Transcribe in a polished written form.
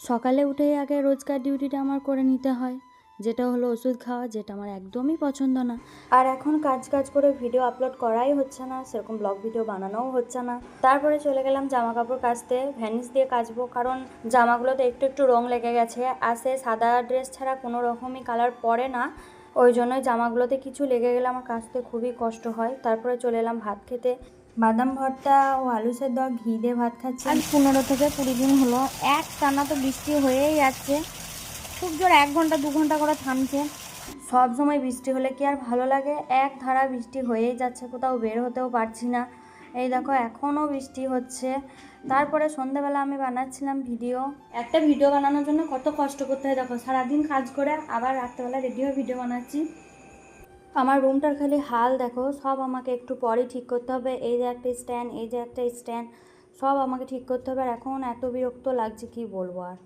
সকালে উঠেই আগে রোজকার ডিউটিটা আমার করে নিতে হয়, যেটা হলো ওষুধ খাওয়া, যেটা আমার একদমই পছন্দ না। আর এখন কাজ করে ভিডিও আপলোড করাই হচ্ছে না, সেরকম ব্লগ ভিডিও বানানোও হচ্ছে না। তারপরে চলে গেলাম জামা কাপড় কাচতে, ভ্যানিস দিয়ে কাচবো, কারণ জামাগুলোতে একটু একটু রং লেগে গেছে। আসে সাদা ড্রেস ছাড়া কোনো রকমই কালার পড়ে না, ওই জন্যই জামাগুলোতে কিছু লেগে গেলে আমার কাচতে খুবই কষ্ট হয়। তারপরে চলে এলাম ভাত খেতে, বাদাম ভর্তা ও আলু সেদ্ধ ঘি দিয়ে ভাত খাচ্ছি। আজ 15 থেকে 20 দিন হলো এক টানা তো বৃষ্টি হয়েই যাচ্ছে, খুব জোর 1 ঘন্টা 2 ঘন্টা করে থামছে। সব সময় বৃষ্টি হলে কি আর ভালো লাগে? এক ধারা বৃষ্টি হয়েই যাচ্ছে, কোথাও বের হতেও পারছি না। এই দেখো এখনও বৃষ্টি হচ্ছে। তারপরে সন্ধ্যাবেলা আমি বানাচ্ছিলাম ভিডিও। একটা ভিডিও বানানোর জন্য কত কষ্ট করতে হয় দেখো, সারাদিন কাজ করে আবার রাত্রেবেলা রেডি হয়ে ভিডিও বানাচ্ছি। আমার রুমটার খালি হাল দেখো, সব আমাকে একটু পরেই ঠিক করতে হবে। এই যে একটা স্ট্যান্ড, এই যে একটা স্ট্যান্ড, সব আমাকে ঠিক করতে হবে। আর এখন এত বিরক্ত লাগছে কি বলবো আর।